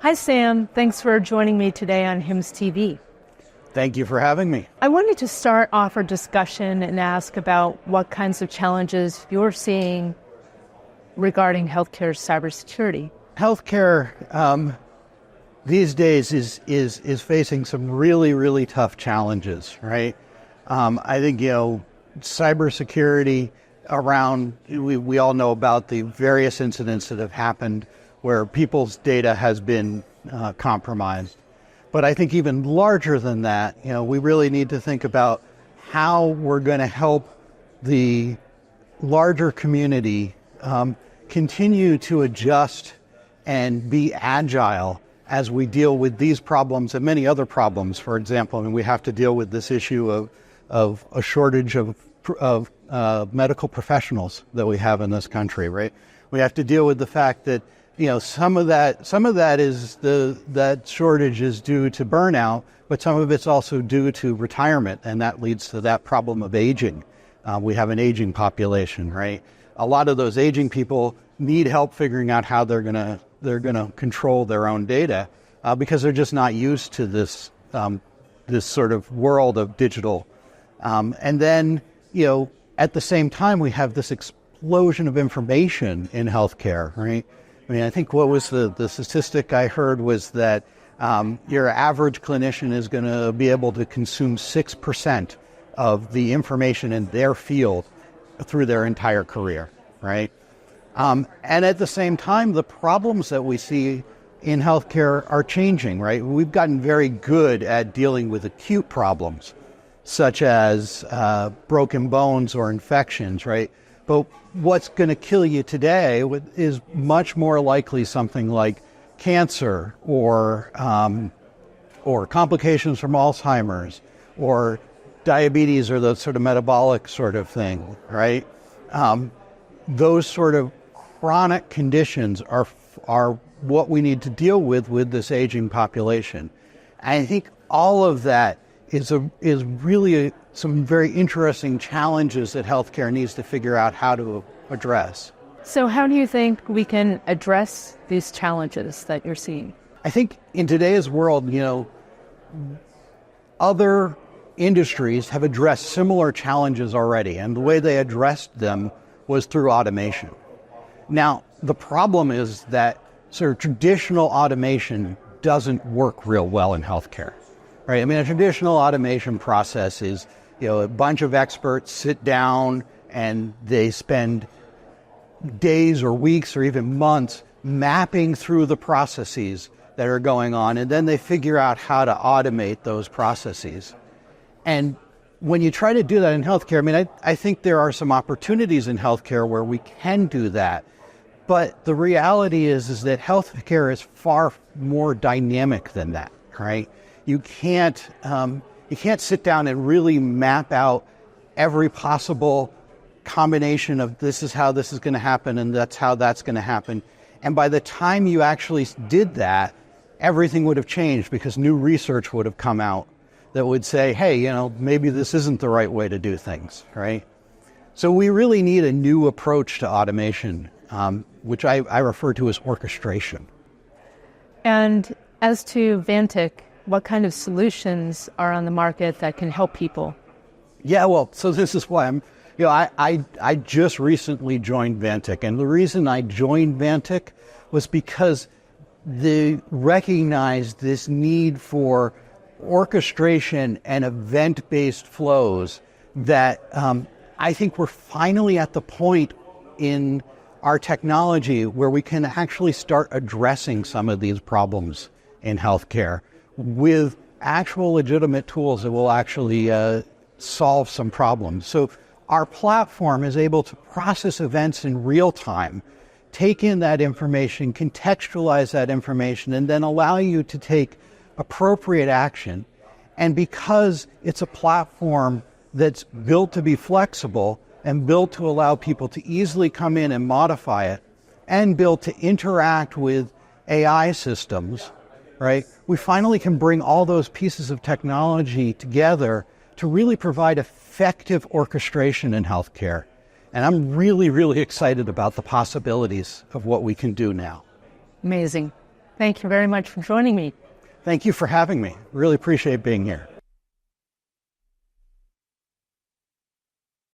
Hi, Sam. Thanks for joining me today on HIMMS TV. Thank you for having me. I wanted to start off our discussion and ask about what kinds of challenges you're seeing regarding healthcare cybersecurity. Healthcare these days is facing some really tough challenges, right? I think, cybersecurity around, we all know about the various incidents that have happened where people's data has been compromised. But I think even larger than that, we really need to think about how we're going to help the larger community continue to adjust and be agile as we deal with these problems and many other problems. For example, we have to deal with this issue of a shortage of medical professionals that we have in this country, right? We have to deal with the fact that some of that is that shortage is due to burnout, but some of it's also due to retirement, and that leads to that problem of aging. We have an aging population, right? A lot of those aging people need help figuring out how they're gonna control their own data because they're just not used to this sort of world of digital. And then at the same time we have this explosion of information in healthcare, right? I think what was the statistic I heard was that your average clinician is going to be able to consume 6% of the information in their field through their entire career, right? And at the same time, the problems that we see in healthcare are changing, right? We've gotten very good at dealing with acute problems, such as broken bones or infections, right? But what's going to kill you today is much more likely something like cancer or complications from Alzheimer's or diabetes or the sort of metabolic sort of thing, right? Those sort of chronic conditions are what we need to deal with this aging population. I think all of that is really some very interesting challenges that healthcare needs to figure out how to address. So how do you think we can address these challenges that you're seeing? I think in today's world, other industries have addressed similar challenges already, and the way they addressed them was through automation. Now, the problem is that sort of traditional automation doesn't work real well in healthcare, right? A traditional automation process is, a bunch of experts sit down and they spend days or weeks or even months mapping through the processes that are going on, and then they figure out how to automate those processes. And when you try to do that in healthcare, I think there are some opportunities in healthcare where we can do that. But the reality is that healthcare is far more dynamic than that, right? You can't sit down and really map out every possible combination of this is how this is going to happen and that's how that's going to happen. And by the time you actually did that, everything would have changed because new research would have come out that would say, hey, maybe this isn't the right way to do things, right? So we really need a new approach to automation, which I refer to as orchestration. And as to Vantic, what kind of solutions are on the market that can help people? Yeah, well, so this is why I just recently joined Vantic, and the reason I joined Vantic was because they recognized this need for orchestration and event-based flows that I think we're finally at the point in our technology where we can actually start addressing some of these problems in healthcare with actual legitimate tools that will actually solve some problems. So our platform is able to process events in real time, take in that information, contextualize that information, and then allow you to take appropriate action. And because it's a platform that's built to be flexible and built to allow people to easily come in and modify it, and built to interact with AI systems, right? We finally can bring all those pieces of technology together to really provide effective orchestration in healthcare. And I'm really excited about the possibilities of what we can do now. Amazing. Thank you very much for joining me. Thank you for having me. Really appreciate being here.